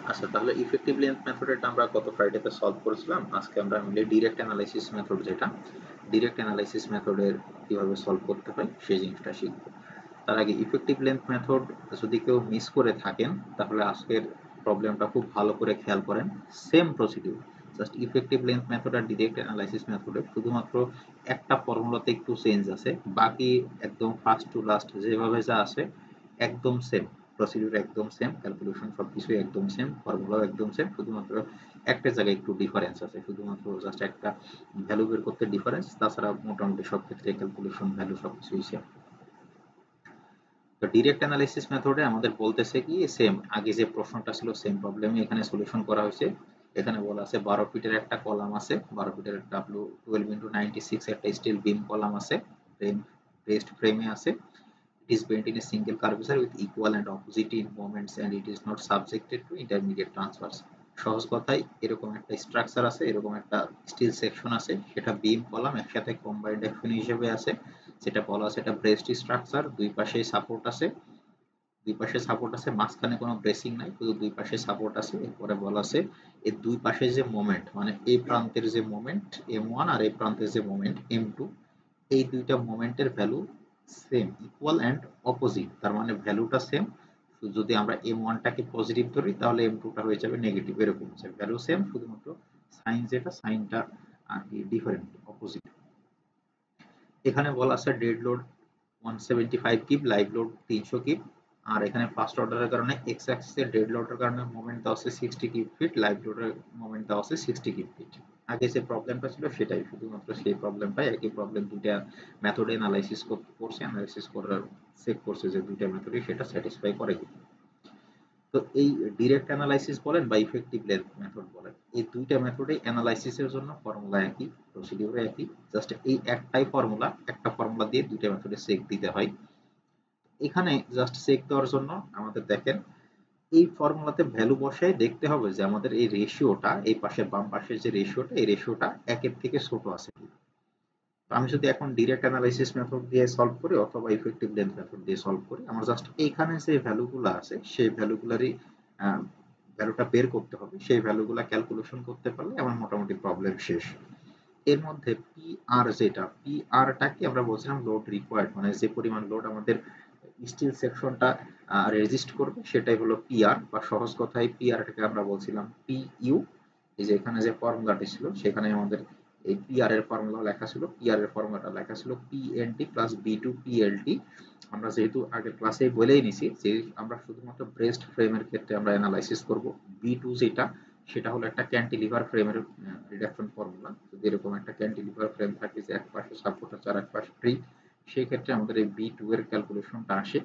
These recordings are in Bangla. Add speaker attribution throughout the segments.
Speaker 1: আচ্ছা, তাহলে ইফেক্টিভ লেন্থ মেথডটা আমরা গত ফ্রাইডেতে সলভ করেছিলাম। আজকে আমরা মিলে ডিরেক্ট অ্যানালাইসিস মেথড, যেটা ডিরেক্ট অ্যানালাইসিস মেথডের কিভাবে সলভ করতে হয় সেই জিনিসটা শিখব। তার আগে ইফেক্টিভ লেন্থ মেথড যদি কেউ মিস করে থাকেন, তাহলে আজকের প্রবলেমটা খুব ভালো করে খেয়াল করেন। Same procedure, just effective length method আর ডিরেক্ট অ্যানালাইসিস মেথডে শুধুমাত্র একটা ফর্মুলাতে একটু চেঞ্জ আছে, বাকি একদম ফার্স্ট টু লাস্ট যেভাবে যা আছে একদম সেম। প্রসিডিউর একদম সেম, ক্যালকুলেশন সবকিছুই একদম সেম, ফর্মুলাও একদম সেম, শুধুমাত্র একটা জায়গায় একটু ডিফারেন্স আছে, শুধুমাত্র জাস্ট একটা ভ্যালু বের করতে ডিফারেন্স, তাছাড়া মোটামুটি সব ক্ষেত্রে ক্যালকুলেশন ভ্যালু সবকিছুই সেম। তো ডিরেক্ট অ্যানালাইসিস মেথডে আমাদের বলতেছে কি সেম আগে যে প্রশ্নটা ছিল সেম প্রবলেমে এখানে সলিউশন করা হয়েছে। এখানে বলা আছে 12 ফিটের একটা কলাম আছে, 12 ফিটের ডাব্লিউ 12 × 96 একটা স্টিল বিম কলাম আছে, ব্রেসড ফ্রেমে আছে। It is bent in a single curvature with equal and opposite in moments and it is not subjected to intermediate transfers. সহজ কথায় এরকম একটা স্ট্রাকচার আছে, এরকম একটা স্টিল সেকশন আছে, সেটা বিম কলাম একসাথে কম্বাইন্ড অ্যাকশন হিসেবে আছে। যেটা বলা আছে এটা ব্রেসড স্ট্রাকচার, দুই পাশে সাপোর্ট আছে, দুই পাশে সাপোর্ট আছে, মাঝখানে কোনো ব্রেসিং নাই, শুধু দুই পাশে সাপোর্ট আছে। এরপরে বলা আছে এই দুই পাশে যে মোমেন্ট, মানে এই প্রান্তের যে মোমেন্ট m1 আর এই প্রান্তের যে মোমেন্ট m2, এই দুইটা মোমেন্টের value same, equal and opposite. তার মানে ভ্যালুটা সেম, যদি আমরা m1টাকে পজিটিভ ধরি তাহলে m2টা হয়ে যাবে নেগেটিভ, এরকম হচ্ছে ভ্যালু সেম, শুধুমাত্র সাইন যেটা সাইনটা আর কি ডিফারেন্ট, অপোজিট। এখানে বলা আছে dead load 175 kip, live load 300 kip. আর এখানে ফার্স্ট অর্ডারের কারণে এক্স অ্যাক্সিসে ডেড লোডের কারণে মোমেন্ট দেওয়া আছে 60 কিপ ফিট, লাইভ লোডের মোমেন্ট দেওয়া আছে 60 কিপ ফিট। আগে যে প্রবলেমটা ছিল সেটাই, শুধুমাত্র সেই প্রবলেমটাই, একই প্রবলেম দুইটা মেথডে অ্যানালাইসিস করছে, অ্যানালাইসিস করার চেক করছে যে দুইটা মেথডই সেটা স্যাটিসফাই করে কিনা। তো এই ডিরেক্ট অ্যানালাইসিস বলেন বা ইফেক্টিভ লেন্থ মেথড বলেন, এই দুইটা মেথডে অ্যানালাইসিসের জন্য ফর্মুলা একই, প্রসিডিউর একই, জাস্ট এই একটাই ফর্মুলা, একটা ফর্মুলা দিয়ে দুইটা মেথডে চেক দিতে হয়। এখানে জাস্ট চেক দেওয়ার জন্য আমাদের দেখেন এই ফর্মুলাতে ভ্যালু বসায় দেখতে হবে যে আমাদের এই রেশিওটা, এই পাশে বাম পাশের যে রেশিওটা, এই রেশিওটা একের থেকে ছোট আছে কি। তো আমি যদি এখন ডিরেক্ট অ্যানালাইসিস মেথড দিয়ে সলভ করি অথবা ইফেক্টিভ লেন্থ মেথড দিয়ে সলভ করি, আমার জাস্ট এইখানে যে ভ্যালুগুলো আছে সেই ভ্যালুগুলারই ভ্যালুটা বের করতে হবে, সেই ভ্যালুগুলা ক্যালকুলেশন করতে পারলে আমার মোটামুটি প্রবলেম শেষ। এর মধ্যে পি আর, যেটা পি আরটা কি আমরা বলছিলাম লোড রিকোয়ার্ড, মানে যে পরিমাণ লোড আমাদের স্টিল সেকশনটা রেজিস্ট করবে সেটাই হলো পি আর, বা সহজ কথায় পি আরটাকে আমরা বলছিলাম পি ইউ। এই যে এখানে যে ফর্মুলাটি ছিল সেখানে আমাদের এই পি আর এর ফর্মুলা লেখা ছিল, পি আর এর ফর্মুলাটা লেখা ছিল P N T plus B two P L T. আমরা যেহেতু আগের ক্লাসে বলেই নিছি যে আমরা শুধুমাত্র ব্রেস্ট ফ্রেমের ক্ষেত্রে আমরা অ্যানালাইসিস করব, বি টু যেটা সেটা হলো একটা ক্যান্টিলিভার ফ্রেমের রিডাকশন ফর্মুলা। যদি এরকম একটা ক্যান্টিলিভার ফ্রেম থাকে যে এক পাশে সাপোর্ট আছে আর এক পাশে ফ্রি, সেই ক্ষেত্রে আমাদের এই বি টু এর ক্যালকুলেশনটা আসে।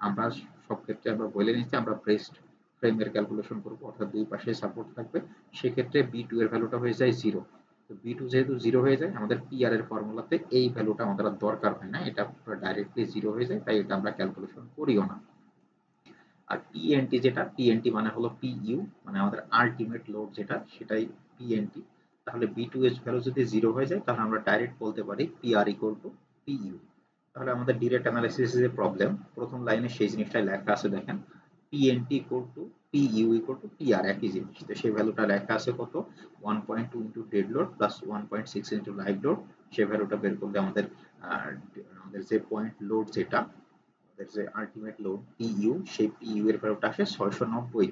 Speaker 1: আমরা সব ক্ষেত্রে আমরা বলে নিচ্ছি আমরা ব্রেস্ট ফ্রেমের ক্যালকুলেশন করব, অর্থাৎ দুই পাশে সাপোর্ট থাকবে, সেক্ষেত্রে বি টু এর ভ্যালুটা হয়ে যায় জিরো। তো বি টু যেহেতু জিরো হয়ে যায়, আমাদের পি আর এর ফর্মুলাতে এই ভ্যালুটা আমাদের আর দরকার হয় না, এটা ডাইরেক্টলি জিরো হয়ে যায়, তাই এটা আমরা ক্যালকুলেশন করিও না। আর পিএনটি, যেটা পিএনটি মানে হলো পিইউ, মানে আমাদের আলটিমেট লোড যেটা সেটাই পিএনটি। তাহলে বি টু এর ভ্যালু যদি জিরো হয়ে যায় তাহলে আমরা ডাইরেক্ট বলতে পারি P R equal to PU. তাহলে আমাদের ডিরেক্ট অ্যানালাইসিস যে প্রবলেম, প্রথম লাইনে সেই জিনিসটাই লেখা আছে, দেখেন PNT equal to PU equal to PR, একই জিনিস। তো সেই ভ্যালুটা লেখা আছে কত, 1.2 into dead load plus 1.6 into live load. সেই ভ্যালুটা বের করলে আমাদের আমাদের যে পয়েন্ট লোড, যেটা আমাদের যে আলটিমেট লোড পিইউ, সেই পিইউ এর ভ্যালুটা আসে 690।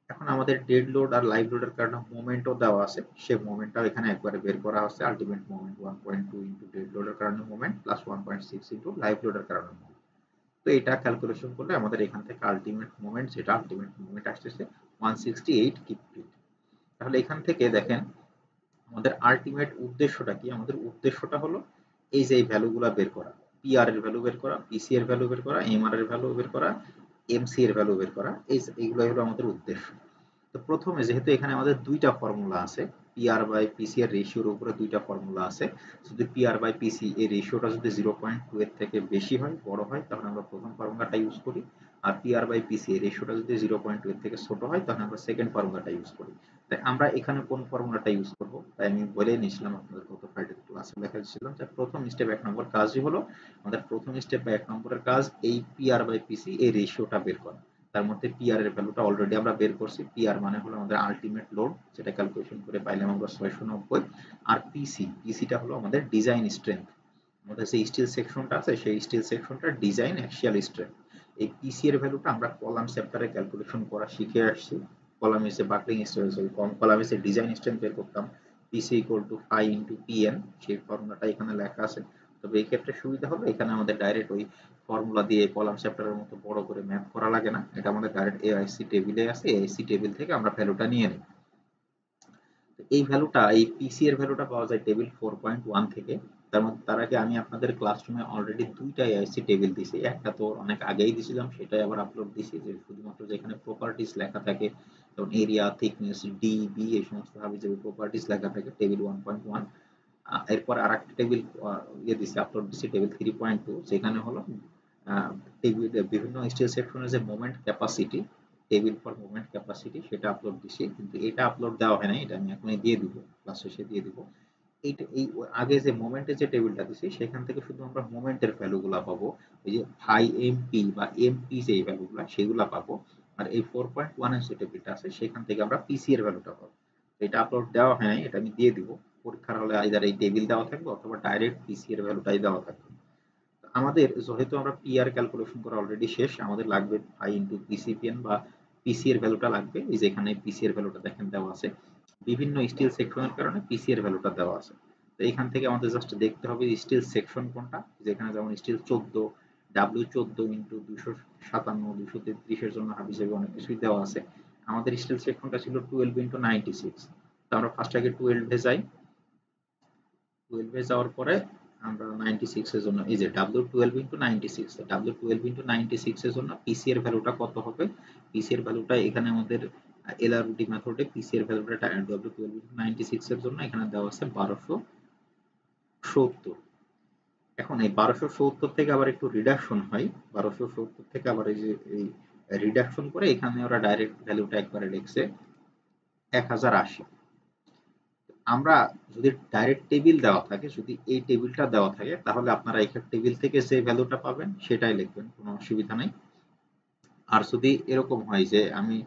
Speaker 1: এখন আমাদের ডেড লোড আর লাইভ লোডের কারণে মোমেন্টও দেওয়া আছে, সেই মোমেন্টটাও এখানে একবারে বের করা হচ্ছে, আলটিমেট মোমেন্ট 1.2 ইন্টু ডেড লোডের কারণে মোমেন্ট প্লাস 1.6 ইন্টু লাইভ লোডের কারণে মোমেন্ট। তো এটা ক্যালকুলেশন করলে আমাদের এখান থেকে আলটিমেট মোমেন্ট, যেটা আলটিমেট মোমেন্ট আসতেছে 168 কিপ ফিট। তাহলে এখান থেকে দেখেন আমাদের আলটিমেট উদ্দেশ্যটা কি, আমাদের উদ্দেশ্যটা হলো এই যে এই ভ্যালুগুলা বের করা, পি আর এর ভ্যালু বের করা, পিসি এর ভ্যালু বের করা, এম আর এর ভ্যালু বের করা, এমসি এর ভ্যালু বের করা, এইগুলাই হলো আমাদের উদ্দেশ্য। তো প্রথমে যেহেতু এখানে আমাদের দুইটা ফর্মুলা আছে, পিআর বাই পিসি এর রেশিওর উপরে দুইটা ফর্মুলা আছে, যদি পিআর বাই পিসি এই রেশিওটা যদি 0.2 এর থেকে বেশি হয়, বড় হয়, তাহলে আমরা প্রথম ফর্মুলাটা ইউজ করি। আর পিআর বাই পিসি এর রেশিওটা যদি 0.2 এর থেকে ছোট হয় তাহলে আমরা সেকেন্ড ফর্মুলাটা ইউজ করি। তাই আমরা এখানে কোন ফর্মুলাটা ইউজ করব, তাই আমি বলে নিয়েছিলাম আপনাদের গত ফ্রাইডে ক্লাসে দেখাচ্ছিলাম যে প্রথম স্টেপ 1 নম্বর কাজই হলো আমাদের প্রথম স্টেপ বা 1 নম্বরের কাজ এই পিআর বাই পিসি এই রেশিওটা বের করা। তার মধ্যে পিআর এর ভ্যালুটা অলরেডি আমরা বের করছি। পিআর মানে হলো আমাদের আলটিমেট লোড, যেটা ক্যালকুলেশন করে পাইলাম আমরা 690। আর পিসিটা হলো আমাদের ডিজাইন স্ট্রেংথ, আমাদের যে স্টিল সেকশনটা আছে সেই স্টিল সেকশনটার ডিজাইন অ্যাক্সিয়াল স্ট্রেংথ। এই পিসি এর ভ্যালুটা আমরা কলাম চ্যাপ্টারে ক্যালকুলেশন করা শিখে আসছি। কলামে যে বাকলিং স্ট্রেংথ, কলামে যে ডিজাইন স্ট্রেংথ বের করতাম, PC equal to phi into PN, সেই ফর্মুলাটা এখানে লেখা আছে। তবে এই ক্ষেত্রে সুবিধা হলো এখানে আমাদের ডাইরেক্ট ওই ফর্মুলা দিয়ে কলাম চ্যাপ্টারের মতো বড় করে ম্যাথ করা লাগে না, এটা আমাদের ডাইরেক্ট এআইসি টেবিলে আছে, এআইসি টেবিল থেকে আমরা ভ্যালুটা নিয়ে নিই। এই ভ্যালুটা, এই পিসি এর ভ্যালুটা পাওয়া যায় টেবিল 4.1 থেকে। তার আগে আমি আপনাদের ক্লাসরুমে অলরেডি দুইটা এআইসি টেবিল দিছি, একটা তো অনেক আগেই দিছিলাম, সেটাই আবার আপলোড দিছি, যে শুধুমাত্র যেখানে প্রপার্টিজ লেখা থাকে, যেমন এরিয়া, থিকনেস, ডি, বি, এই সমস্ত হাবিজাবি প্রপার্টিজ লেখা থাকে, টেবিল 1.1। এরপর আরেকটা টেবিল দিছি, আপলোড দিছি, টেবিল 3.2, যেখানে হলো টেবিল বিভিন্ন স্টিল সেকশনের যে moment capacity, table for moment capacity, সেটা আপলোড দিছি। কিন্তু এটা আপলোড দেওয়া হয় নাই, এটা আমি এখনই দিয়ে দিব, ক্লাস শেষে দিয়ে দিব। এইটা এই আগে যে মোমেন্টের যে টেবিলটা দিছি সেখান থেকে শুধু আমরা মোমেন্টের ভ্যালুগুলা পাবো, ওই যে ফাই এমপি বা এমপি যে ভ্যালুগুলা সেগুলা পাবো। আর এই 4.1 এর যে টেবিলটা আছে সেখান থেকে আমরা পিসি এর ভ্যালুটা পাবো। এটা আপলোড দেওয়া হয় নাই, এটা আমি দিয়ে দিব। পরীক্ষার হলে আইদার এই টেবিল দেওয়া থাকবে অথবা ডাইরেক্ট পিসি এর ভ্যালুটাই দেওয়া থাকবে। আমাদের যেহেতু আমরা পিআর ক্যালকুলেশন করা অলরেডি শেষ, আমাদের লাগবে ফাই ইন্টু পিসিপিএন বা পিসি এর ভ্যালুটা লাগবে। এই যে এখানে পিসি এর ভ্যালুটা দেখেন দেওয়া আছে, বিভিন্ন স্টিল সেকশনের কারণে পিসি এর ভ্যালুটা দেওয়া আছে। তো এখান থেকে আমাদের জাস্ট দেখতে হবে স্টিল সেকশন কোনটা, যেখানে যেমন স্টিল 14, W14 ইন্টু 257, 233 এর জন্য হাবিজাবি অনেক কিছুই দেওয়া আছে। আমাদের স্টিল সেকশনটা ছিল 12 ইন্টু 96। তো আমরা ফার্স্ট আগে 12 এ যাই, 12 এ যাওয়ার পরে আমরা 96 এর জন্য এই যে W12 ইনটু 96, W12 ইনটু 96 এর জন্য পিসি এর ভ্যালুটা কত হবে? পিসি এর ভ্যালুটা এখানে আমাদের এলআরডি মেথডে পিসি এর ভ্যালুটা W12 ইনটু 96 এর জন্য এখানে দেওয়া আছে 1270। এখন এই 1270 থেকে আবার একটু রিডাকশন হয়, 1270 থেকে আবার এই যে এই রিডাকশন করে এখানে ওরা ডাইরেক্ট ভ্যালুটা একবারে লিখছে 1080। আমরা যদি ডাইরেক্ট টেবিল দেওয়া থাকে, যদি এই টেবিলটা দেওয়া থাকে, তাহলে আপনারা এই টেবিল থেকে যে ভ্যালুটা পাবেন সেটাই লিখবেন, কোনো অসুবিধা নেই। আর যদি এরকম হয় যে আমি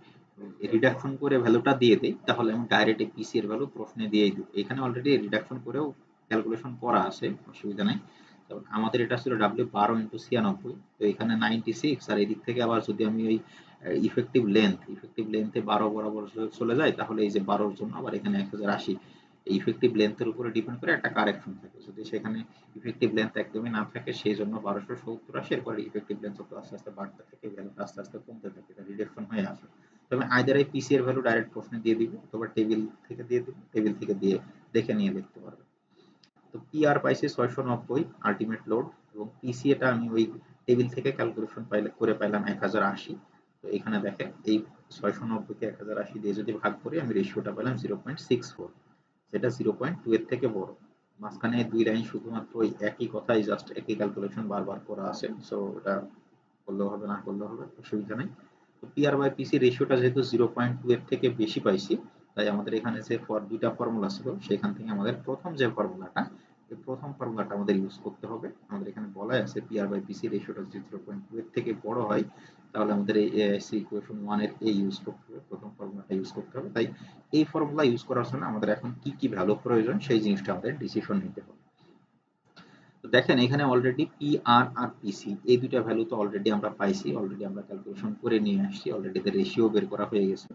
Speaker 1: রিডাকশন করে ভ্যালুটা দিয়ে দিই, তাহলে আমি ডাইরেক্ট পিসি এর ভ্যালু প্রশ্নে দিয়েই দিব। এখানে অলরেডি রিডাকশন করেও ক্যালকুলেশন করা আছে, অসুবিধা নেই। আমাদের এটা ছিল W12 ইন্টু 96, তো এখানে 96, আর এদিক থেকে আবার যদি আমি ওই ইফেক্টিভ লেন্থে 12 বরাবর চলে যায়, তাহলে এই যে 12 এর জন্য আবার এখানে 1080, ইফেক্টিভ লেন্থের উপরে ডিপেন্ড করে একটা কারেকশন থাকে। যদি সেখানে ইফেক্টিভ লেন্থ একদমই না থাকে, সেই জন্য 1270 আসে, এরপরে ইফেক্টিভ লেন্থ যত আস্তে আস্তে বাড়তে থাকে, ভ্যালুটা আস্তে আস্তে কমতে থাকে, এটা রিডাকশন হয়ে আসে। তবে আইদার এই পিসি এর ভ্যালু ডাইরেক্ট প্রশ্নে দিয়ে দিব, অথবা টেবিল থেকে দিয়ে দিব, টেবিল থেকে দিয়ে দেখে নিয়ে লিখতে পারবে। তো পিআর পাইছি 690 আলটিমেট লোড, এবং পিসি এটা আমি ওই টেবিল থেকে ক্যালকুলেশন করে পাইলাম 1080। তো এখানে দেখেন এই 690 কে 1080 দিয়ে যদি ভাগ করি, আমি রেশিওটা পেলাম 0.64, যেটা 0.2 এর থেকে বড়। মাঝখানে দুই লাইন শুধুমাত্র ওই একই কথাই, জাস্ট একই ক্যালকুলেশন বারবার করা আছে, সো এটা করলেও হবে, না করলেও হবে, অসুবিধা নেই। তো পিআর বাই পিসি রেশিওটা যেহেতু 0.2 এর থেকে বেশি পাইছি, তাই আমাদের এখানে যে দুইটা ফর্মুলা ছিল সেখান থেকে আমাদের প্রথম যে ফর্মুলাটা, এই প্রথম ফর্মুলাটা আমাদের ইউজ করতে হবে। আমাদের এখানে বলাই আছে পিআর বাই পিসি রেশিওটা যদি 0.2 এর থেকে বড় হয়, তাহলে আমাদের এই এআইসি ইকুয়েশন 1 এর এই ইউজ করতে হবে, প্রথম ফর্মুলাটা ইউজ করতে হবে। তাই এই ফর্মুলা ইউজ করার জন্য আমাদের এখন কি কি ভ্যালু প্রয়োজন সেই জিনিসটা আমাদের ডিসিশন নিতে হবে। তো দেখেন এখানে অলরেডি পিআর আর পিসি এই দুইটা ভ্যালু তো অলরেডি আমরা পাইছি, অলরেডি আমরা ক্যালকুলেশন করে নিয়ে আসছি, অলরেডি এর রেশিও বের করা হয়ে গেছে।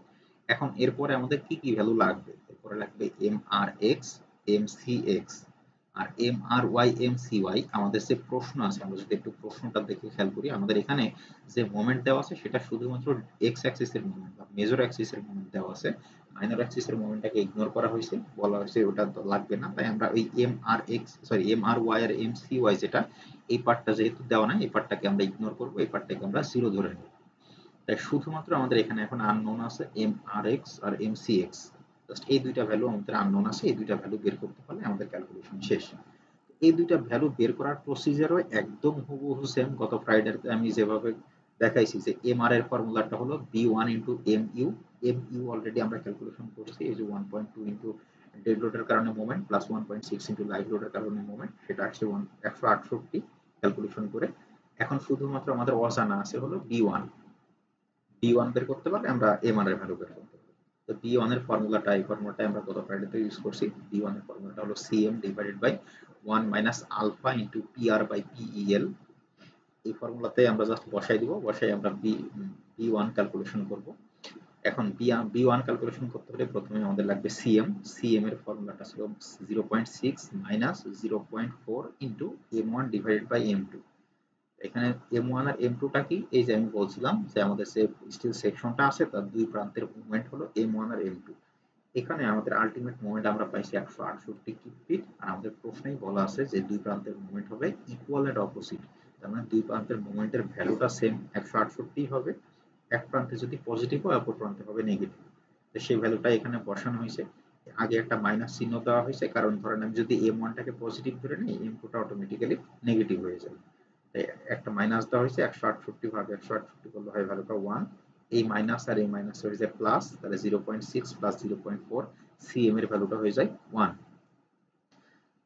Speaker 1: এখন এরপরে আমাদের কি কি ভ্যালু লাগবে? এরপরে লাগবে এমআরএক্স, এমসিএক্স, আর এমআরওয়াই, এমসিওয়াই। আমাদের যে প্রশ্ন আছে, আমরা যদি একটু প্রশ্নটা দেখে খেয়াল করি, আমাদের এখানে যে মোমেন্ট দেওয়া আছে সেটা শুধুমাত্র এক্স অ্যাক্সিস এর মোমেন্ট বা মেজর অ্যাক্সিস এর মোমেন্ট দেওয়া আছে, মাইনর অ্যাক্সিস এর মোমেন্টটাকে ইগনোর করা হয়েছে, বলা হয়েছে ওটা লাগবে না। তাই আমরা ওই এমআরওয়াই আর এমসিওয়াই যেটা, এই পার্টটা যেহেতু দেওয়া নাই, এই পার্টটাকে আমরা ইগনোর করব, এই পার্টটাকে আমরা জিরো ধরে নেব। তাই শুধুমাত্র আমাদের এখানে এখন আননোন আছে এমআরএক্স আর এমসিএক্স, জাস্ট এই দুইটা ভ্যালু আমাদের আননোন আছে, এই দুইটা ভ্যালু বের করতে পারলে আমাদের ক্যালকুলেশন শেষ। এই দুইটা ভ্যালু বের করার প্রসিজারও একদম হুবহু সেম, গত ফ্রাইডেতে আমি যেভাবে দেখাইছি, যে এমআর এর ফর্মুলাটা হলো B one into mu. Mu already আমরা ক্যালকুলেশন করছি, এই যে 1.2 ইন্টু ডেড লোডের কারণে মোমেন্ট প্লাস 1.6 ইন্টু লাইভ লোডের কারণে মোমেন্ট, সেটা আসছে 168 ক্যালকুলেশন করে। এখন শুধুমাত্র আমাদের অজানা আছে হলো বি1, b1 বের করতে পারলে আমরা m1 এর ভ্যালু বের করতে পারবো। তো b1 এর ফর্মুলাটা, এই ফর্মুলাটা আমরা গত ফ্রাইডেতে ইউজ করছি। b1 এর ফর্মুলাটা হলো cm divided by 1 minus alpha into pr by pel। এই ফর্মুলাতে আমরা জাস্ট বসাই দিব, বসাই আমরা b1 ক্যালকুলেশন করব। এখন b1 ক্যালকুলেশন করতে হলে প্রথমে আমাদের লাগবে cm এর ফর্মুলাটা ছিল 0.6 minus 0.4 into m1 divided by m2। এখানে m1 আর m2 টা কি, এই যে আমি বলছিলাম যে আমাদের যে স্টিল সেকশনটা আছে তার দুই প্রান্তের মোমেন্ট হলো m1 আর m2। এখানে আমাদের আলটিমেট মোমেন্ট আমরা পাইছি 168 কিউব ফিট, আর আমাদের প্রশ্নেই বলা আছে যে দুই প্রান্তের মোমেন্ট হবে ইকুয়াল এন্ড অপোজিট। তার মানে দুই প্রান্তের মোমেন্টের ভ্যালুটা সেম 168 হবে। এক প্রান্তে যদি পজিটিভ হয় অপর প্রান্তে হবে নেগেটিভ। তো সেই ভ্যালুটা এখানে বসানো হয়েছে। আগে একটা মাইনাস চিহ্ন দেওয়া হয়েছে, কারণ ধরেন আমি যদি m1 টাকে পজিটিভ ধরে নিই m2 টা অটোমেটিক্যালি নেগেটিভ হয়ে যাবে। একটা মাইনাস দেওয়া হয়েছে 168 ভাগ 168 করলে হয় ভ্যালুটা 1। এই মাইনাস আর এই মাইনাস হয়ে যায় প্লাস, তাহলে 0.6 প্লাস 0.4 সিএম এর ভ্যালুটা হয়ে যায় 1।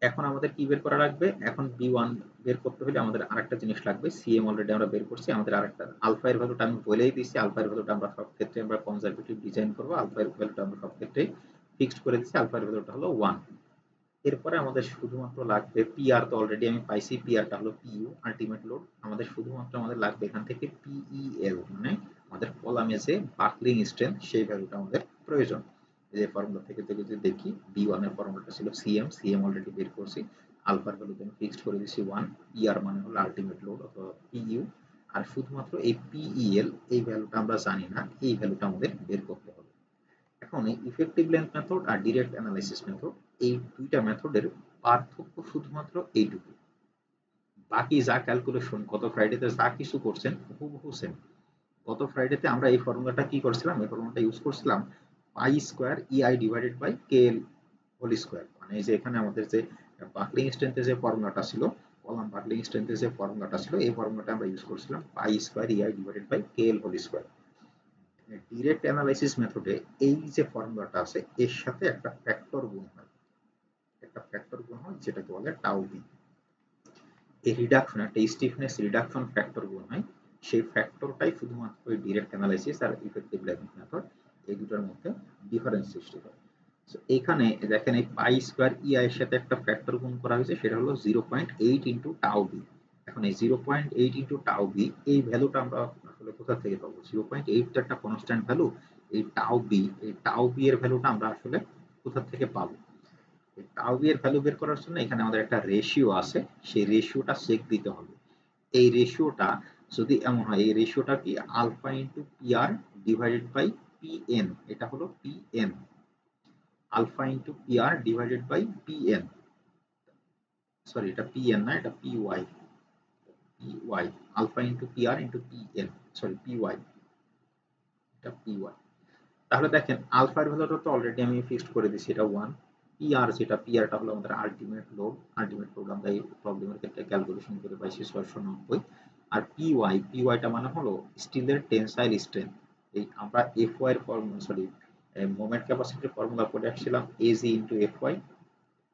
Speaker 1: এখন আমাদের কি বের করা লাগবে, এখন b1 বের করতে হলে আমাদের আরেকটা জিনিস লাগবে। সিএম অলরেডি আমরা বের করছি, আমাদের আরেকটা আলফা এর ভ্যালুটা আমি বলেই দিয়েছি। আলফা এর ভ্যালুটা আমরা সব ক্ষেত্রে আমরা কনজারভেটিভ ডিজাইন করব। আলফা এর ভ্যালুটা আমরা সব ক্ষেত্রে ফিক্সড করে দিয়েছি। আলফা এর ভ্যালুটা হলো 1। এরপরে আমাদের শুধুমাত্র লাগবে পিআর, তো অলরেডি আমি পাইছি, পিআরটা হলো পিইউ আলটিমেট লোড। আমাদের শুধুমাত্র আমাদের লাগবে এখান থেকে পিইএল, মানে আমাদের কলামে যে বাকলিং স্ট্রেংথ সেই ভ্যালুটা আমাদের প্রয়োজন। যে ফর্মুলা থেকে যদি দেখি বি1 এর ফর্মুলাটা ছিল সিএম অলরেডি বের করছি। আলফার ভ্যালুতে আমি ফিক্সড করে দিয়েছি 1। পিআর মানে হলো আলটিমেট লোড অথবা পিইউ। আর শুধুমাত্র এই পিইএল এই ভ্যালুটা আমরা জানি না, এই ভ্যালুটা আমাদের বের করতে হবে। এখন এই ইফেক্টিভ লেন্থ মেথড আর ডিরেক্ট অ্যানালাইসিস মেথড, এই দুইটা মেথডের পার্থক্য শুধুমাত্র এইটুকু। বাকি যা ক্যালকুলেশন গত ফ্রাইডেতে যা কিছু করছেন হুবহু সেম। গত ফ্রাইডেতে আমরা এই ফর্মুলাটা কি করছিলাম, এই ফর্মুলাটা ইউজ করছিলাম pi square EI divided by K L whole square. মানে এই যে এখানে আমাদের যে বাকলিং স্ট্রেংথের যে ফর্মুলাটা ছিল, কলাম বাকলিং স্ট্রেংথের যে ফর্মুলাটা ছিল, এই ফর্মুলাটা আমরা ইউজ করছিলাম pi square EI divided by K L whole square. Direct analysis মেথডে এই যে ফর্মুলাটা আছে এর সাথে একটা ফ্যাক্টর গুণ হয়, একটা ফ্যাক্টর গুণ হয় যেটাকে বলে টাউ বি। এই রিডাকশন, একটা স্টিফনেস রিডাকশন ফ্যাক্টর গুণ হয়। সেই ফ্যাক্টরটাই শুধুমাত্র ওই ডিরেক্ট অ্যানালাইসিস আর ইফেক্টিভ লেন্থ মেথড এই দুটোর মধ্যে ডিফারেন্স সৃষ্টি করে। এখানে দেখেন এই পাই স্কোয়ার ইআই এর সাথে একটা ফ্যাক্টর গুণ করা হয়েছে, সেটা হলো 0.8 ইন্টু টাউ বি। এখন এই 0.8 ইন্টু টাউ বি এই ভ্যালুটা আমরা আসলে কোথা থেকে পাবো? 0.8 তো একটা কনস্ট্যান্ট ভ্যালু। এই টাউ বি এর ভ্যালুটা আমরা আসলে কোথা থেকে পাবো? টাউ বি এর ভ্যালু বের করার জন্য এখানে আমাদের একটা রেশিও আছে, সেই রেশিওটা চেক দিতে হবে। এই রেশিওটা যদি এমন হয়, এই রেশিওটা কি alpha into PR divided by PN, এটা হলো PN. Alpha into PR divided by PN, sorry এটা পিএন না, এটা PY. PY alpha into PR into PN, sorry PY, এটা পিওয়াই। তাহলে দেখেন আলফার ভ্যালুটা তো অলরেডি আমি ফিক্সড করে দিয়েছি, এটা 1। পিআর যেটা, পিআরটা হলো আমাদের আলটিমেট লোড। আলটিমেট লোড আমরা এই প্রবলেমের ক্ষেত্রে ক্যালকুলেশন করে পাইছি 690। আর পিওয়াইটা মানে হলো স্টিলের টেনসাইল স্ট্রেংথ। এই আমরা এফওয়াই এর ফর্মুলা, সরি মোমেন্ট ক্যাপাসিটির ফর্মুলা পড়ে আসছিলাম এজি ইন্টু এফওয়াই।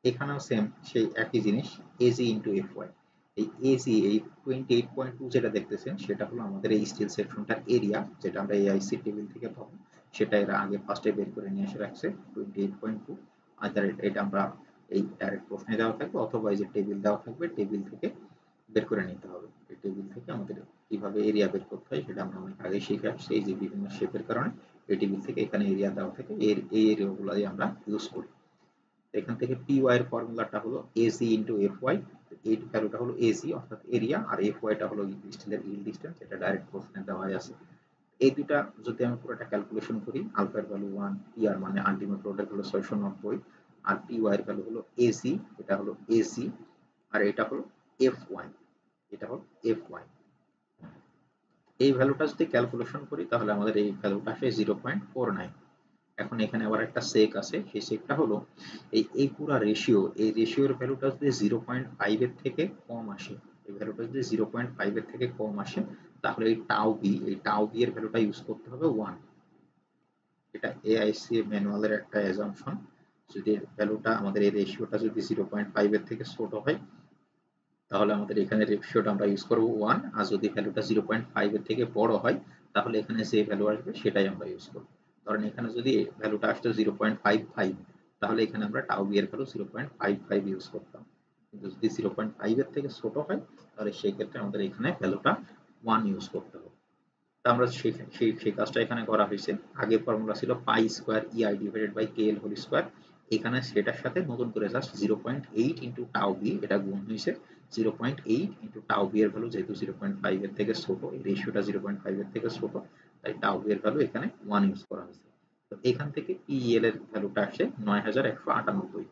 Speaker 1: এখানেও সেম সেই একই জিনিস, এজি ইন্টু এফওয়াই। এই এজি, এই 28.2 যেটা দেখতেছেন সেটা হলো আমাদের এই স্টিল সেকশনটার এরিয়া, যেটা আমরা এআইসি টেবিল থেকে পাবো। সেটা এরা আগে ফার্স্টে বের করে নিয়ে এসে রাখছে 28.2। আর এটা আমরা এই ডাইরেক্ট প্রশ্নে দেওয়া থাকবে অথবা এই যে টেবিল দেওয়া থাকবে, টেবিল থেকে বের করে নিতে হবে। এই টেবিল থেকে আমাদের কিভাবে এরিয়া বের করতে হয় সেটা আমরা অনেক আগে শিখে আসছি। এই যে বিভিন্ন শেপের কারণে এই টেবিল থেকে এখানে এরিয়া দেওয়া থাকে, এই এরিয়াগুলোই আমরা ইউজ করি। এখান থেকে py এর ফর্মুলাটা হলো ac ইনটু fy। এই ভ্যালুটা হলো ac অর্থাৎ এরিয়া, আর fy টা হলো স্টিলের ইল্ড ডিসটেন্স, এটা ডাইরেক্ট কোশ্চেনে দেওয়া আছে। এই দুটা যদি আমি পুরোটা ক্যালকুলেশন করি, আলফা এর ভ্যালু 1, pr মানে আলটিমেট লোডের হলো 690, আর py এর ভ্যালু হলো ac, এটা হলো ac, আর এটা হলো fy, এটা হলো fy। এই ভ্যালুটা যদি ক্যালকুলেশন করি তাহলে আমাদের এই ভ্যালুটা আসে 0.49। এখন এখানে আবার একটা সেক আছে, সেই সেকটা হলো এই পুরা রেশিও, এই রেশিওর ভ্যালুটা যদি 0.5 এর থেকে কম আসে, এই ভ্যালুটা যদি 0.5 এর থেকে কম আসে তাহলে এই টাউ বি এর ভ্যালুটা ইউজ করতে হবে 1। এটা এআইসি ম্যানুয়ালের একটা অ্যাজাম্পশন। যদি ভ্যালুটা আমাদের এই রেশিওটা যদি 0.5 এর থেকে ছোট হয় তাহলে আমাদের এখানে রেশিওটা আমরা ইউজ করব 1। আর যদি ভ্যালুটা 0.5 এর থেকে বড় হয় তাহলে এখানে যে ভ্যালু আসবে সেটাই আমরা ইউজ করব। ধরেন এখানে যদি ভ্যালুটা আসতো 0.55, তাহলে এখানে আমরা টাউ বি এর ভ্যালু 0.55 ইউজ করতাম। কিন্তু যদি 0.5 এর থেকে ছোট হয় তাহলে সেই ক্ষেত্রে আমাদের এখানে ভ্যালুটা 1 ইউজ করতে হবে। তা আমরা সেই কাজটা এখানে করা হয়েছে। আগে ফর্মুলা ছিল pi square EI divided by K L whole square, এখানে সেটার সাথে নতুন করে জাস্ট 0.8 ইন্টু টাউ বি এটা গুণ হয়েছে 0.8 ইন্টু টাউ বি এর ভ্যালু যেহেতু 0.5 এর থেকে ছোট, এই রেশিওটা 0.5 এর থেকে ছোট, তাই টাউ বি এর ভ্যালু এখানে 1 ইউজ করা হয়েছে। তো এখান থেকে পিএল এর ভ্যালুটা আসে 9198।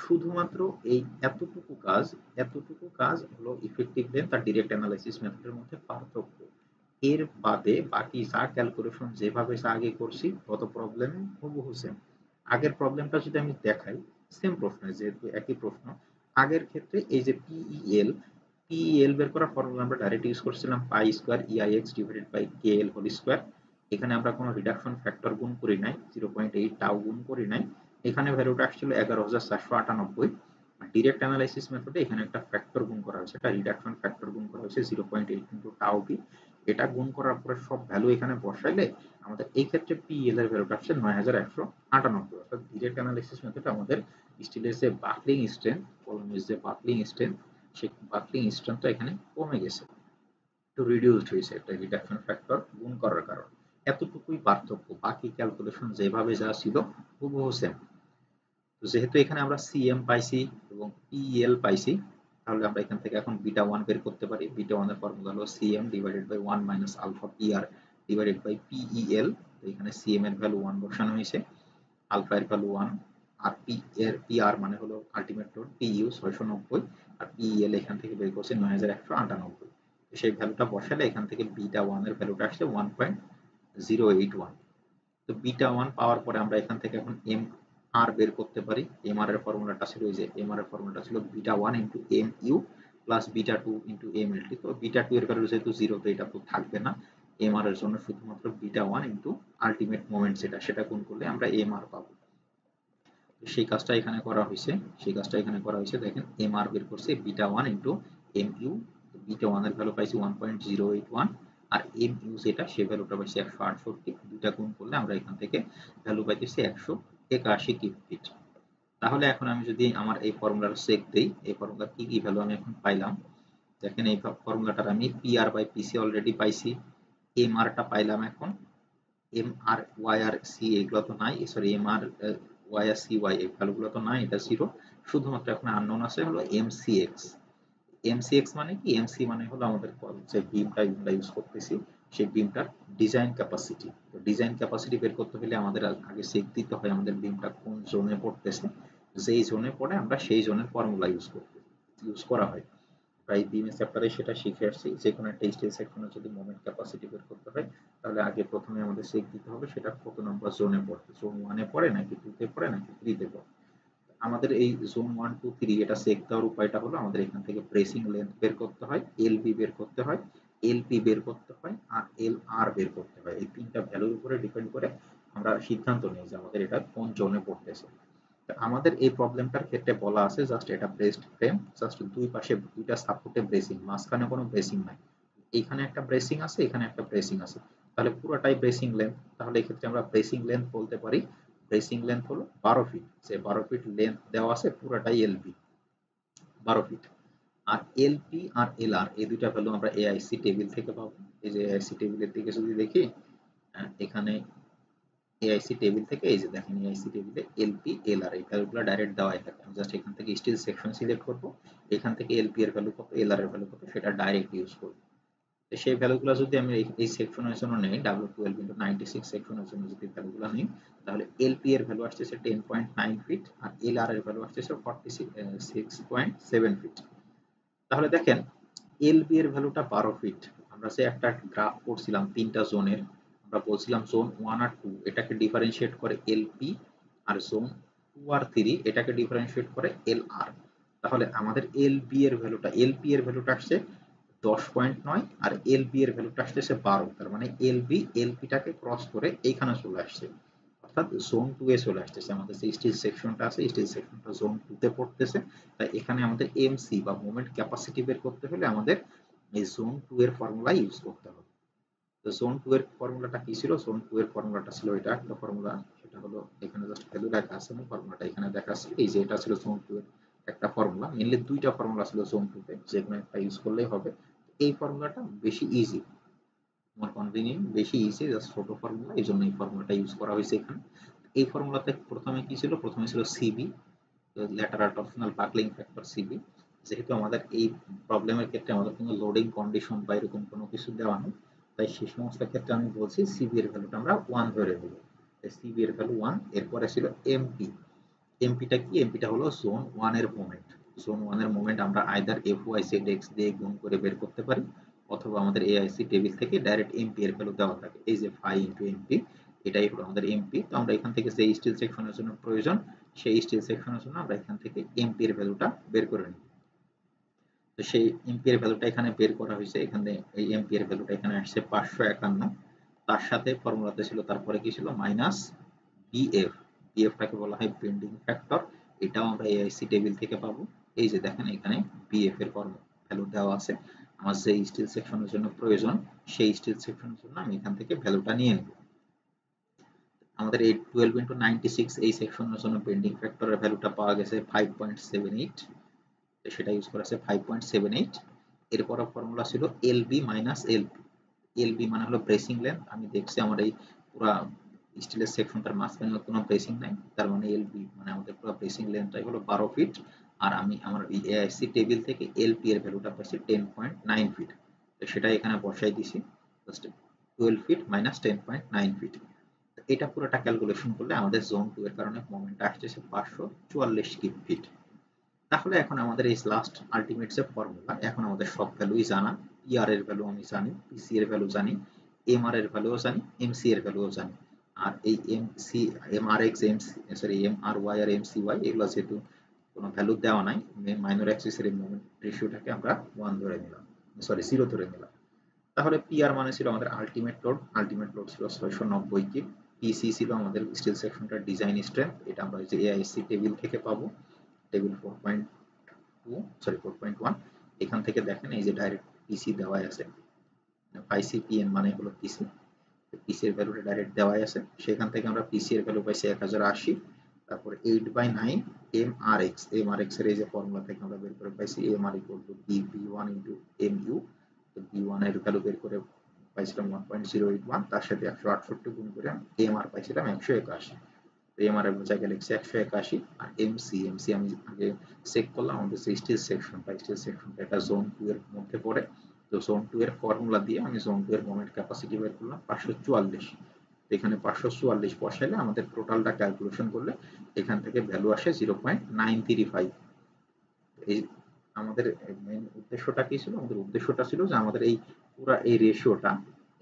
Speaker 1: শুধুমাত্র এই এতটুকু কাজ হলো ইফেক্টিভ লেন্থ আর ডিরেক্ট অ্যানালাইসিস মেথডের মধ্যে পার্থক্য। এর বাদে বাকি যা ক্যালকুলেশন যেভাবে যা আগে করছি তত প্রবলেমে হুবহু সেম। আগের প্রবলেমটা যদি আমি দেখাই, সেম প্রশ্ন, যেহেতু একই প্রশ্ন, আগের ক্ষেত্রে এই যে পিইএল বের করার ফর্মুলা আমরা ডাইরেক্ট ইউজ করছিলাম pi square EIX divided by K L whole square. এখানে আমরা কোনো রিডাকশন ফ্যাক্টর গুণ করি নাই, 0.8 টাউ গুণ করি নাই। এখানে ভ্যালুটা আসছিল 11,498। ডিরেক্ট অ্যানালাইসিস মেথডে এখানে একটা ফ্যাক্টর গুণ করা হয়েছে, একটা রিডাকশন ফ্যাক্টর গুণ করা হয়েছে 0.8 ইন্টু টাউ বি। এটা গুণ করার পরে সব ভ্যালু এখানে বসাইলে আমাদের এই ক্ষেত্রে পিএল এর ভ্যালুটা আসছে 9198। অর্থাৎ ডিরেক্ট অ্যানালাইসিস মেথডে আমাদের স্টিলের যে বাকলিং স্ট্রেংথ, কলমের যে বাকলিং স্ট্রেংথ, সেই বাকলিং স্ট্রেংথটা এখানে কমে গেছে, একটু রিডিউসড হয়েছে একটা রিডাকশন ফ্যাক্টর গুণ করার কারণে। এতটুকুই পার্থক্য, বাকি ক্যালকুলেশন যেভাবে যা ছিল হুবহু সেম। তো যেহেতু এখানে আমরা সিএম পাইছি এবং পিএল পাইছি, তাহলে আমরা এখান থেকে এখন বিটা 1 বের করতে পারি। বিটা 1 এর ফর্মুলা হলো CM divided by 1 minus alpha PR divided by PEL. তো এখানে সিএম এর ভ্যালু 1 বসানো হয়েছে, আলফা এর ভ্যালু 1, আর পি এর পিআর মানে হলো আলটিমেট লোড পিইউ 690, আর পিইএল এখান থেকে বের করছে 9198। সেই ভ্যালুটা বসালে এখান থেকে বিটা 1 এর ভ্যালুটা আসছে 1.081। তো বিটা 1 পাওয়ার পরে আমরা এখান থেকে এখন এম আর বের করতে পারি। এম আর এর ফর্মুলাটা ছিল, এই যে এম আর এর ফর্মুলাটা ছিল beta 1 into M U plus beta 2 into M L T. তো বিটা 2 এর ভ্যালু যেহেতু 0, তো এটা তো থাকবে না। এম আর এর জন্য শুধুমাত্র বিটা 1 ইন্টু আলটিমেট মোমেন্ট সেটা গুণ করলে আমরা এম আর পাবো। সেই কাজটা এখানে করা হয়েছে, দেখেন এম আর বের করছে beta 1 into M U. Beta 1 এর ভ্যালু পাইছি 1.081, আর এম ইউ যেটা সে ভ্যালুটা পাইছি 168। দুইটা গুণ করলে আমরা এখান থেকে ভ্যালু পাইতেছি 181 কিউব ফিট। তাহলে এখন আমি যদি আমার এই ফর্মুলাটা চেক দেই, এই ফর্মুলা কি কি ভ্যালু আমি এখন পাইলাম, দেখেন এই ফর্মুলাটার আমি পিআর বাই পিসি অলরেডি পাইছি, এম আরটা পাইলাম। এখন এম আর ওয়াই আর সি এগুলো তো নাই, সরি এম আর ওয়াই আর সি ওয়াই এই ভ্যালুগুলো তো নাই, এটা জিরো। শুধুমাত্র এখন আননোন আছে হলো এমসিএক্স। এমসিএক্স মানে কি, এমসি মানে হলো আমাদের যে বিমটা ইউজ করতেছি সেই বিমটার ডিজাইন ক্যাপাসিটি। তো ডিজাইন ক্যাপাসিটি বের করতে হলে আমাদের আগে চেক দিতে হয় আমাদের বিমটা কোন জোনে পড়তেছে। যেই জোনে পড়ে আমরা সেই জোনের ফর্মুলা ইউজ করা হয়। প্রায় বিমের চ্যাপ্টারে সেটা শিখে আসছি, যে কোনো একটা স্টিল সেকশনে যদি মোমেন্ট ক্যাপাসিটি বের করতে হয় তাহলে আগে প্রথমে আমাদের চেক দিতে হবে সেটা কত নম্বর জোনে পড়ে, জোন 1 এ পড়ে নাকি 2 তে পড়ে নাকি 3 তে পড়ে। আমাদের এই জোন 1 2 3 এটা চেক দেওয়ার উপায়টা হলো আমাদের এখান থেকে ব্রেসিং লেন্থ বের করতে হয়, এলবি বের করতে হয়, এলপি বের করতে হয়, আর এলআর বের করতে হয়। এই তিনটা ভ্যালুর উপরে ডিপেন্ড করে আমরা সিদ্ধান্ত নিই যে আমাদের এটা কোন জোনে পড়তেছে। আমাদের এই প্রবলেমটার ক্ষেত্রে বলা আছে জাস্ট এটা ব্রেসড ফ্রেম, জাস্ট দুই পাশে দুইটা সাপোর্টে ব্রেসিং, মাঝখানে কোনো ব্রেসিং নাই। এইখানে একটা ব্রেসিং আছে, এখানে একটা ব্রেসিং আছে, তাহলে পুরোটাই ব্রেসিং লেন্থ। তাহলে এক্ষেত্রে আমরা ব্রেসিং লেন্থ বলতে পারি, ব্রেসিং লেন্থ হলো 12 ফিট। যে 12 ফিট লেন্থ দেওয়া আছে পুরোটাই এলপি 12 ফিট। আর এলপি আর এলআর এই দুইটা ভ্যালু আমরা এআইসি টেবিল থেকে পাবো। এই যে এআইসি টেবিলের দিকে যদি দেখি, এখানে এআইসি টেবিল থেকে এই যে দেখেন এআইসি টেবিলে এলপি এলআর এই ভ্যালুগুলো ডাইরেক্ট দেওয়াই থাকে। আমি জাস্ট এখান থেকে স্টিল সেকশন সিলেক্ট করব, এখান থেকে এলপি এর ভ্যালু কত এলআর এর ভ্যালু কত সেটা ডাইরেক্ট ইউজ করব। তো সেই ভ্যালুগুলো যদি আমি এই সেকশনের জন্য নেই, W12 ইনটু 96 সেকশনের জন্য যদি ভ্যালুগুলো নিই, তাহলে এলপি এর ভ্যালু আসছে 10.9 ফিট আর এলআর এর ভ্যালু আসছে 46.7 ফিট। তাহলে দেখেন এলবি এর ভ্যালুটা 12 ফিট। আমরা যে একটা গ্রাফ করছিলাম তিনটা জোনের, আমরা বলছিলাম জোন 1 আর 2 এটাকে ডিফারেন্সিয়েট করে এলপি, আর জোন 2 আর 3 এটাকে ডিফারেন্সিয়েট করে এলআর। তাহলে আমাদের এলপি এর ভ্যালুটা আসছে 10.9 আর এলবি এর ভ্যালুটা আসছে 12। তার মানে এলপিটাকে ক্রস করে এইখানে চলে আসছে, অর্থাৎ জোন 2 এ চলে আসতেছে। আমাদের যে স্টিল সেকশনটা আছে স্টিল সেকশনটা জোন 2 তে পড়তেছে, তাই এখানে আমাদের এমসি বা মোমেন্ট ক্যাপাসিটি বের করতে হলে আমাদের এই জোন 2 এর ফর্মুলা ইউজ করতে হবে। তো তো জোন 2 এর ফর্মুলাটা কি ছিল? জোন 2 এর ফর্মুলাটা ছিল এটা একটা ফর্মুলা, সেটা হলো এখানে জাস্ট ভ্যালু লেখা আছে, আমি ফর্মুলাটা এখানে দেখাচ্ছি। এই যে এটা ছিল জোন 2 এর একটা ফর্মুলা, মেইনলি দুইটা ফর্মুলা ছিল জোন 2 তে, যেকোনো একটা ইউজ করলেই হবে। এই ফর্মুলাটা বেশি ইজি, আমার কনভিনিয়েন্ট, বেশি ইজি, জাস্ট ছোট ফর্মুলা, এই জন্য এই ফর্মুলাটা ইউজ করা হয়েছে এখানে। এই ফর্মুলাতে প্রথমে কি ছিল? প্রথমে ছিল CB, lateral torsional buckling factor CB. যেহেতু আমাদের এই প্রবলেমের ক্ষেত্রে আমাদের কোনো লোডিং কন্ডিশন বা এরকম কোনো কিছু দেওয়া নেই, তাই সেই সমস্ত ক্ষেত্রে আমি বলছি সিবি এর ভ্যালুটা আমরা 1 ধরে নেব। সিবি এর ভ্যালু 1। এরপরে ছিল এমপি। এমপিটা কি? এমপিটা হলো জোন 1 এর মোমেন্ট। জোন 1 এর মোমেন্ট আমরা আইদার এফওয়াই জেড এক্স দিয়ে গুণ করে বের করতে পারি, অথবা আমাদের এআইসি টেবিল থেকে ডাইরেক্ট এমপি এর ভ্যালু দেওয়া থাকে, এই যে ফাই ইনটু এমপি, এটাই হলো আমাদের এমপি। তো আমরা এখান থেকে যে স্টিল সেকশনের জন্য প্রয়োজন, সেই স্টিল সেকশনের জন্য আমরা এখান থেকে এমপি এর ভ্যালুটা বের করে নিই। তো সেই এমপি এর ভ্যালুটা এখানে বের করা হয়েছে, এখানে এই এমপি এর ভ্যালুটা এখানে আসছে 551। তার সাথে ফর্মুলাতে ছিল তারপরে কি ছিল? Minus BF. বিএফটাকে বলা হয় বেন্ডিং ফ্যাক্টর, এটাও আমরা এআইসি টেবিল থেকে পাবো। এই যে দেখেন এখানে বিএফ এর ভ্যালু দেওয়া আছে, আমার যে স্টিল সেকশনের জন্য প্রয়োজন সেই স্টিল সেকশনের জন্য আমি এখান থেকে ভ্যালুটা নিয়ে নেব। আমাদের এই 12 ইনটু 96 এই সেকশনের জন্য বেন্ডিং ফ্যাক্টরের ভ্যালুটা পাওয়া গেছে 5.78, সেটা ইউজ করা আছে 5.78। এরপর ফর্মুলা ছিল এলবি মাইনাস এলপি। এলবি মানে হলো ব্রেসিং লেন্থ, আমি দেখছি আমার এই পুরো স্টিলের সেকশনটার মাঝখানে কোনো ব্রেসিং নাই, তার মানে এলবি মানে আমাদের পুরো ব্রেসিং লেন্থটাই হলো 12 ফিট। আর আমি আমার এই এআইসি টেবিল থেকে এলপি এর ভ্যালুটা পাচ্ছি 10.9 ফিট, তো সেটা এখানে বসাই দিছি, জাস্ট 12 ফিট মাইনাস 10.9 ফিট। এটা পুরোটা ক্যালকুলেশন করলে আমাদের জোন 2 এর কারণে মোমেন্ট আসছে 544 কিউব ফিট। তাহলে এখন আমাদের এই লাস্ট আলটিমেট যে ফর্মুলা, এখন আমাদের সব ভ্যালুই জানা। পিআর এর ভ্যালু আমি জানি, পিসি এর ভ্যালু জানি, এমআর এর ভ্যালুও জানি, এমসি এর ভ্যালুও জানি। আর এই এমসি, এমআরএক্স, এমসি, সরি এমআরওয়াই আর এমসিওয়াই এগুলো যেহেতু কোনো ভ্যালু দেওয়া নাই, মাইনর অ্যাক্সিস এর মোমেন্ট রেশিওটাকে আমরা 1 ধরে নিলাম, সরি 0 ধরে নিলাম। তাহলে পিআর মানে ছিল আমাদের আলটিমেট লোড, আলটিমেট লোড ছিল 690 কিল। পিসি ছিল আমাদের স্টিল সেকশনটার ডিজাইন স্ট্রেংথ, এটা আমরা যে এআইসি টেবিল থেকে পাবো, টেবিল 4.1। এখান থেকে দেখেন এই যে ডাইরেক্ট পিসি দেওয়া আছে, আইসিপিএন মানে হলো পিসি, পিসি এর ভ্যালুটা ডাইরেক্ট দেওয়া আছে, সেখান থেকে আমরা পিসি এর ভ্যালু পাইছি 1080। তারপর 8/9 এমআরএক্স, এমআরএক্স এর এই যে ফর্মুলা থেকে আমরা বের করে পাইছি MR equal to B one into mu. তো বি1 এর ভ্যালু বের করে পাইছিলাম 1.081, তার সাথে 168 গুণ করে এমআর পাইছিলাম 181। এমআর এর জায়গায় লিখছি 181। আর এমসি, এমসি আমি আগে চেক করলাম, আমাদের যে স্টিল সেকশনটা, স্টিল সেকশনটা এটা জোন 2 এর মধ্যে পড়ে। তো জোন 2 এর ফর্মুলা দিয়ে আমি জোন 2 এর মোমেন্ট ক্যাপাসিটি বের করলাম 544। এখানে 544 বসাইলে আমাদের টোটালটা ক্যালকুলেশন করলে এখান থেকে ভ্যালু আসে 0.935। এই আমাদের মেইন উদ্দেশ্যটা কি ছিল? আমাদের উদ্দেশ্যটা ছিল যে আমাদের এই পুরো এই রেশিওটা,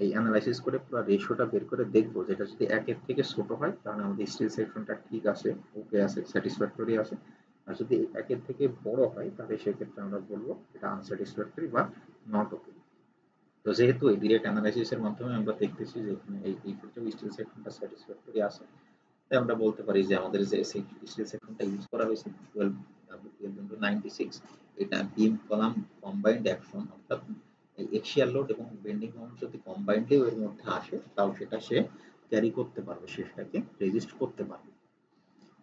Speaker 1: এই অ্যানালাইসিস করে পুরো রেশিওটা বের করে দেখবো, যেটা যদি 1 এর থেকে ছোট হয় তাহলে আমাদের স্টিল সেকশনটা ঠিক আছে, ওকে আছে, স্যাটিসফ্যাক্টরি আছে। আর যদি 1 এর থেকে বড় হয় তাহলে সেক্ষেত্রে আমরা বলবো এটা আনস্যাটিসফ্যাক্টরি বা নট ওকে। তো যেহেতু এই ডিরেক্ট অ্যানালাইসিসের মাধ্যমে আমরা দেখতেছি যে এখানে এই ক্ষেত্রে স্টিল সেকশনটা স্যাটিসফ্যাক্টরি আছে, তাই আমরা বলতে পারি যে আমাদের যে স্টিল সেকশনটা ইউজ করা হয়েছে 12 এটা বিম কলাম কম্বাইন্ড অ্যাকশন, অর্থাৎ এই এক্সিয়াল লোড এবং বেন্ডিং মোমেন্ট যদি কম্বাইন্ডলিও এর মধ্যে আসে তাও সেটা সে ক্যারি করতে পারবে, সেটাকে রেজিস্ট করতে পারবে।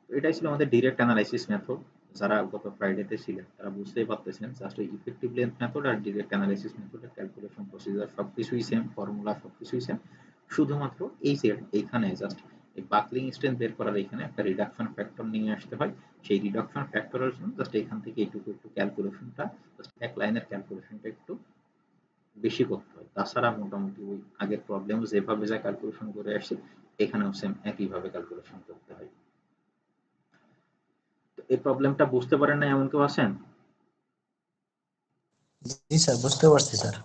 Speaker 1: তো এটাই ছিল আমাদের ডিরেক্ট অ্যানালাইসিস মেথড। যারা গত ফ্রাইডেতে ছিলেন তারা বুঝতেই পারতেছেন জাস্ট ওই ইফেক্টিভ লেন্থ মেথড আর ডিরেক্ট অ্যানালাইসিস মেথডের ক্যালকুলেশন প্রসিজার সবকিছুই সেম, ফর্মুলা সবকিছুই সেম, শুধুমাত্র এই যে এইখানে জাস্ট এই বাকলিং স্ট্রেন্থ বের করার এখানে একটা রিডাকশন ফ্যাক্টর নিয়ে আসতে হয়। সেই রিডাকশন ফ্যাক্টরের জন্য জাস্ট এখান থেকে এইটুকু একটু ক্যালকুলেশনটা, জাস্ট এক লাইনের ক্যালকুলেশনটা একটু বেশি করতে হয়। তাছাড়া মোটামুটি ওই আগের প্রবলেম যেভাবে যা ক্যালকুলেশন করে আসছি এখানেও সেম একইভাবে ক্যালকুলেশন করতে হয়। তো এই প্রবলেমটা বুঝতে পারেন না এমন কেউ আছেন?
Speaker 2: জি স্যার, বুঝতে পারছি স্যার।